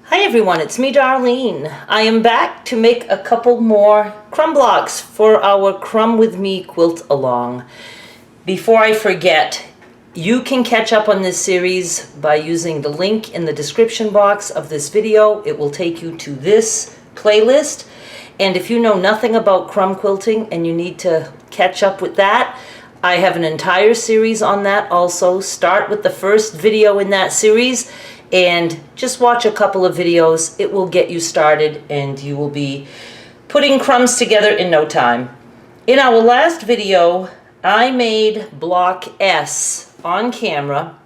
Hi everyone, it's me Darlene. I am back to make a couple more crumb blocks for our Crumb with Me quilt along. Before I forget, you can catch up on this series by using the link in the description box of this video. It will take you to this playlist. And if you know nothing about crumb quilting and you need to catch up with that, I have an entire series on that also. Start with the first video in that series and just watch a couple of videos. It will get you started and you will be putting crumbs together in no time. In our last video, I made block S on camera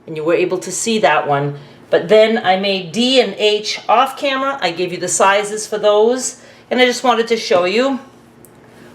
and you were able to see that one. But then I made D and H off camera. I gave you the sizes for those and I just wanted to show you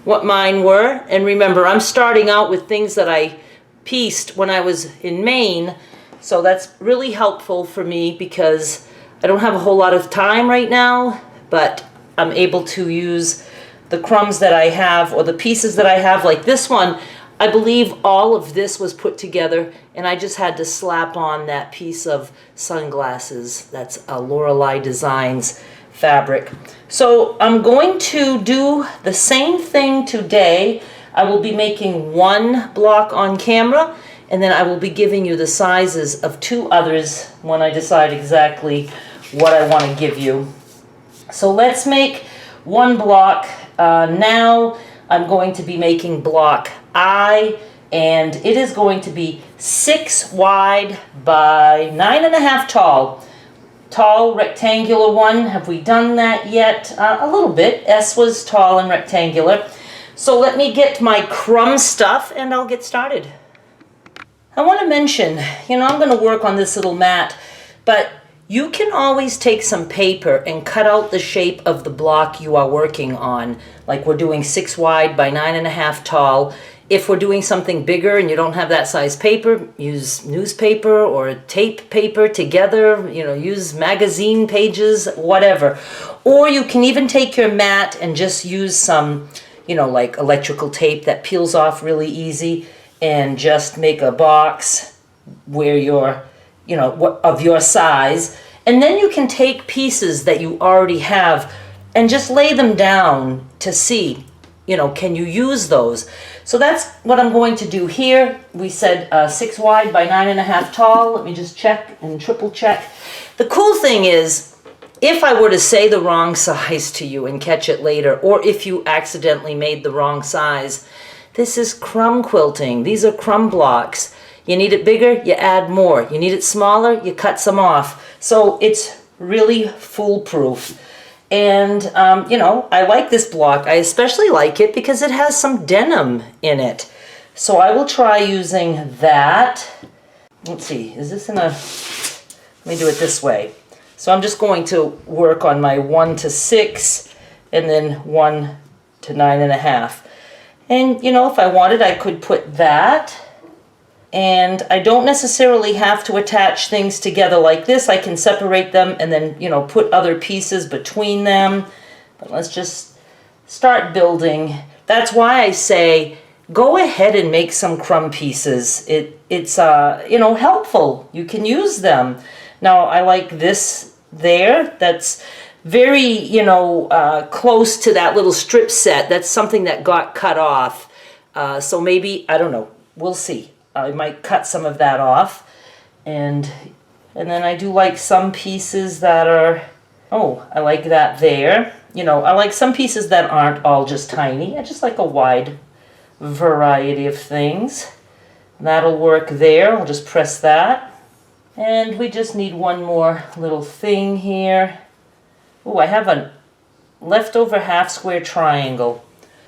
what mine were. And remember, I'm starting out with things that I pieced when I was in Maine. So that's really helpful for me because I don't have a whole lot of time right now, but I'm able to use the crumbs that I have or the pieces that I have. Like this one, I believe all of this was put together and I just had to slap on that piece of sunglasses. That's a Lorelei Designs fabric. So I'm going to do the same thing today. I will be making one block on camera and then I will be giving you the sizes of two others when I decide exactly what I want to give you. So let's make one block. Now I'm going to be making block I, and it is going to be 6 wide by 9.5 tall. Tall rectangular one. Have we done that yet? A little bit. S was tall and rectangular. So let me get my crumb stuff and I'll get started. I want to mention, I'm going to work on this little mat, but you can always take some paper and cut out the shape of the block you are working on. Like we're doing 6 wide by 9.5 tall. If we're doing something bigger and you don't have that size paper, use newspaper or tape paper together, use magazine pages, whatever. Or you can even take your mat and just use some, like electrical tape that peels off really easy and just make a box where you're, of your size. And then you can take pieces that you already have and just lay them down to see, can you use those? So that's what I'm going to do here. We said 6 wide by 9.5 tall. Let me just check and triple check. The cool thing is, if I were to say the wrong size to you and catch it later, or if you accidentally made the wrong size, this is crumb quilting. These are crumb blocks. You need it bigger, you add more. You need it smaller, you cut some off. So it's really foolproof. And, I like this block. I especially like it because it has some denim in it. So I will try using that. Let's see, is this in a... Let me do it this way. So I'm just going to work on my 1 to 6 and then 1 to 9.5. And, if I wanted, I could put that. And I don't necessarily have to attach things together like this. I can separate them and then, put other pieces between them. But let's just start building. That's why I say, go ahead and make some crumb pieces. It's helpful. You can use them. Now, I like this there. That's very, close to that little strip set. That's something that got cut off. So maybe, I don't know, we'll see. I might cut some of that off. And then I do like some pieces that are, I like that there. I like some pieces that aren't all just tiny. I just like a wide variety of things. That'll work there. I'll just press that. And we just need one more little thing here. I have a leftover half square triangle.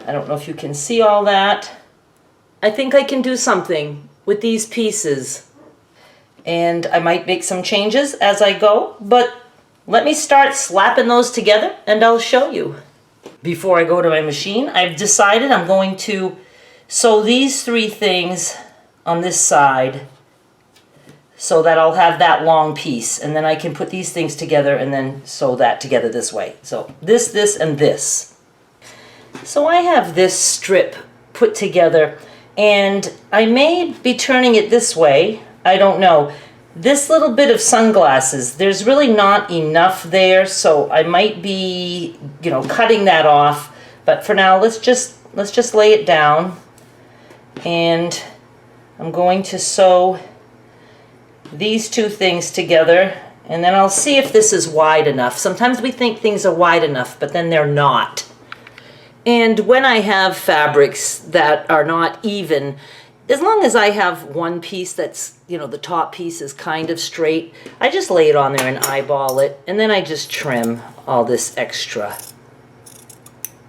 I don't know if you can see all that. I think I can do something with these pieces. And I might make some changes as I go, but let me start slapping those together and I'll show you. Before I go to my machine, I've decided I'm going to sew these 3 things on this side so that I'll have that long piece, and then I can put these things together and then sew that together this way. So this, and this. So I have this strip put together, and I may be turning it this way. I don't know. This little bit of sunglasses, there's really not enough there, so I might be, cutting that off. But for now, let's just lay it down. And I'm going to sew these two things together, and then I'll see if this is wide enough. Sometimes we think things are wide enough, but then they're not. And when I have fabrics that are not even, as long as I have one piece that's, the top piece is kind of straight, I just lay it on there and eyeball it, and then I just trim all this extra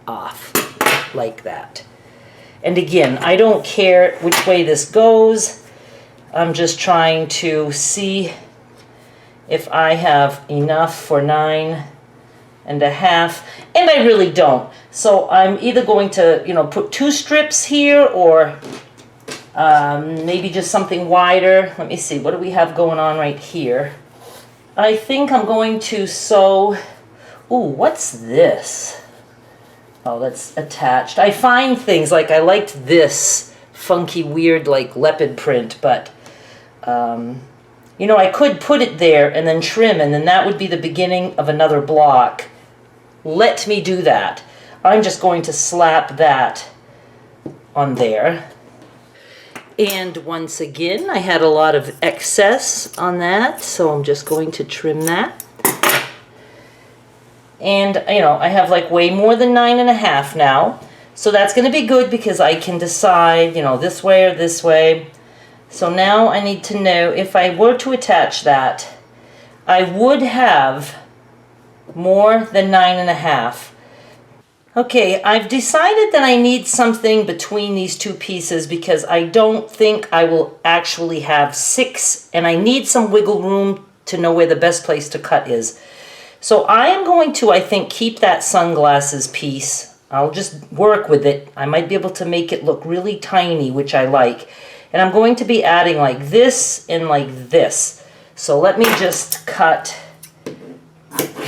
off like that. And again, I don't care which way this goes. I'm just trying to see if I have enough for 9.5, and I really don't. So I'm either going to, put 2 strips here, or maybe just something wider. Let me see, what do we have going on right here? I think I'm going to sew, ooh, what's this? Oh, that's attached. I find things like, I liked this funky, weird, like leopard print, but, I could put it there and then trim, and then that would be the beginning of another block. Let me do that. I'm just going to slap that on there. And once again, I had a lot of excess on that, so I'm just going to trim that. And, I have like way more than 9.5 now. So that's going to be good because I can decide, this way or this way. So now I need to know if I were to attach that, I would have more than 9.5. Okay, I've decided that I need something between these two pieces because I don't think I will actually have 6, and I need some wiggle room to know where the best place to cut is. So I am going to, I think, keep that sunglasses piece. I'll just work with it. I might be able to make it look really tiny, which I like. And I'm going to be adding like this and like this. So let me just cut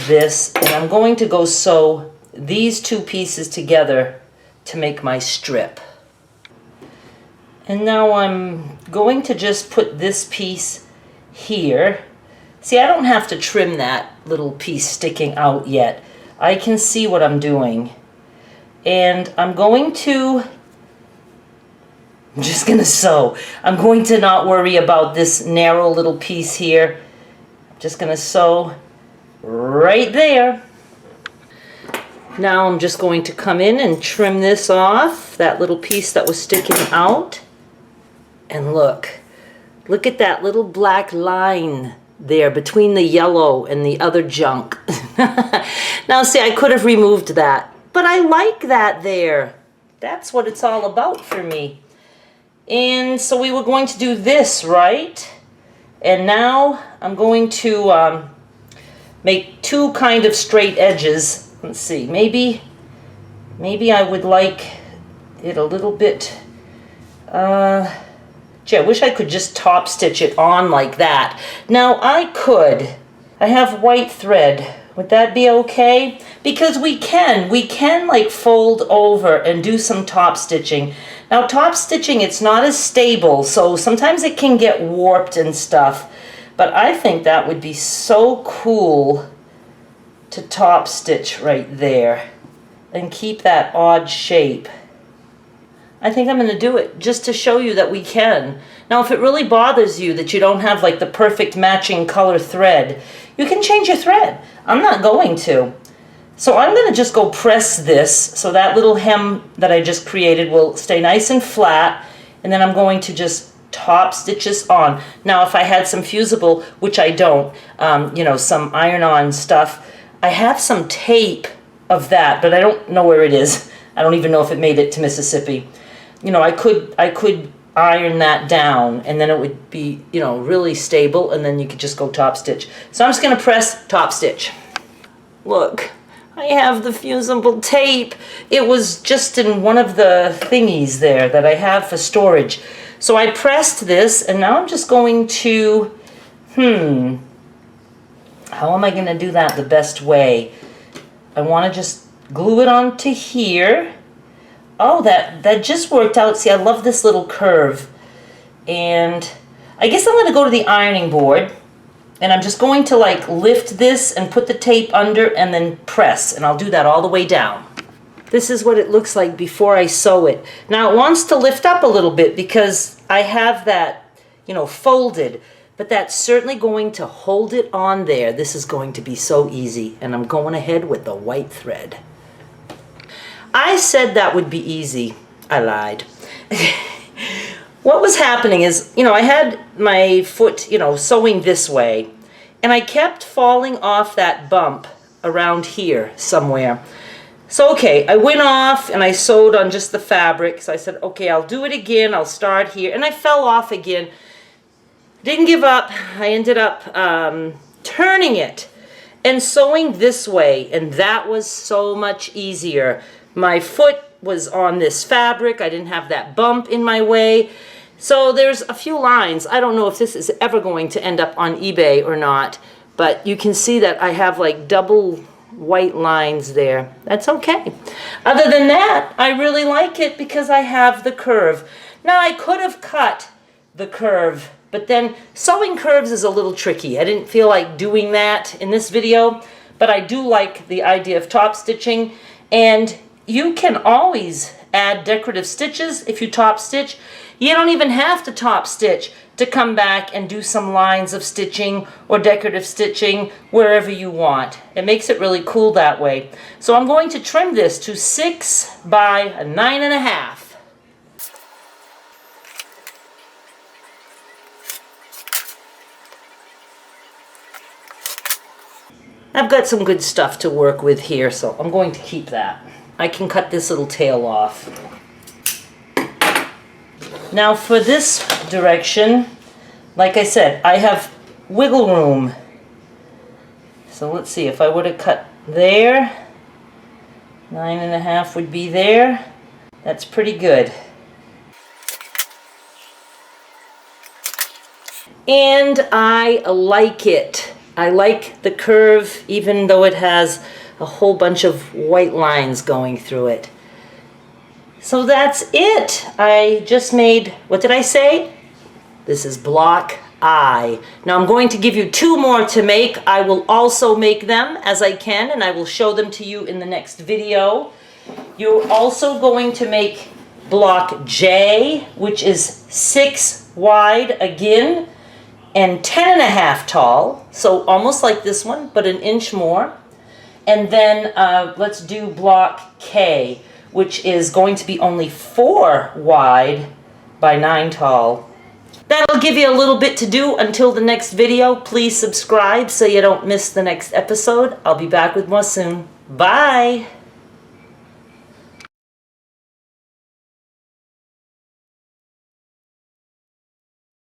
this, and I'm going to go sew these two pieces together to make my strip. And now I'm going to just put this piece here. See, I don't have to trim that little piece sticking out yet. I can see what I'm doing. And I'm just gonna sew. I'm going to not worry about this narrow little piece here. I'm just gonna sew right there. Now I'm just going to come in and trim this off, that little piece that was sticking out. And look at that little black line there between the yellow and the other junk. Now see, I could have removed that, but I like that there. That's what it's all about for me. And so we were going to do this, right? And now I'm going to make 2 kind of straight edges. Let's see, maybe I would like it a little bit, gee, I wish I could just top stitch it on like that. Now I have white thread. Would that be okay? Because we can like fold over and do some top stitching. Now top stitching, it's not as stable, so sometimes it can get warped and stuff, but I think that would be so cool to top stitch right there and keep that odd shape. I think I'm going to do it just to show you that we can. Now if it really bothers you that you don't have like the perfect matching color thread, you can change your thread. I'm not going to. So I'm going to just go press this so that little hem that I just created will stay nice and flat, and then I'm going to just top stitch this on. Now if I had some fusible, which I don't, some iron-on stuff, I have some tape of that, but I don't know where it is. I don't even know if it made it to Mississippi. I could iron that down, and then it would be, really stable, and then you could just go top stitch. So I'm just going to press top stitch. Look, I have the fusible tape. It was just in one of the thingies there that I have for storage. So I pressed this, and now I'm just going to, how am I going to do that the best way? I want to just glue it onto here. Oh, that just worked out. See, I love this little curve. And I guess I'm going to go to the ironing board, and I'm just going to like lift this and put the tape under and then press, and I'll do that all the way down. This is what it looks like before I sew it. Now it wants to lift up a little bit because I have that, you know, folded, but that's certainly going to hold it on there. This is going to be so easy, and I'm going ahead with the white thread. I said that would be easy. I lied. What was happening is, you know, I had my foot, you know, sewing this way, and I kept falling off that bump around here somewhere. So, okay, I went off and I sewed on just the fabric. So I said, okay, I'll do it again. I'll start here. And I fell off again. Didn't give up. I ended up turning it and sewing this way. And that was so much easier. My foot was on this fabric. I didn't have that bump in my way. So there's a few lines. I don't know if this is ever going to end up on eBay or not. But you can see that I have like double white lines there. That's okay. Other than that, I really like it because I have the curve. Now I could have cut the curve, but then sewing curves is a little tricky. I didn't feel like doing that in this video, but I do like the idea of top stitching, and you can always add decorative stitches if you top stitch. You don't even have to top stitch to come back and do some lines of stitching or decorative stitching wherever you want. It makes it really cool that way. So I'm going to trim this to 6 by 9.5. I've got some good stuff to work with here, so I'm going to keep that. I can cut this little tail off. Now for this direction, like I said, I have wiggle room. So let's see, if I would have cut there, 9.5 would be there. That's pretty good. And I like it. I like the curve, even though it has a whole bunch of white lines going through it. So that's it. I just made, what did I say? This is block I. Now I'm going to give you 2 more to make. I will also make them as I can, and I will show them to you in the next video. You're also going to make block J, which is 6 wide again, and 10.5 tall. So almost like this one, but an inch more. And then let's do block K, which is going to be only 4 wide by 9 tall. That'll give you a little bit to do until the next video. Please subscribe so you don't miss the next episode. I'll be back with more soon. Bye!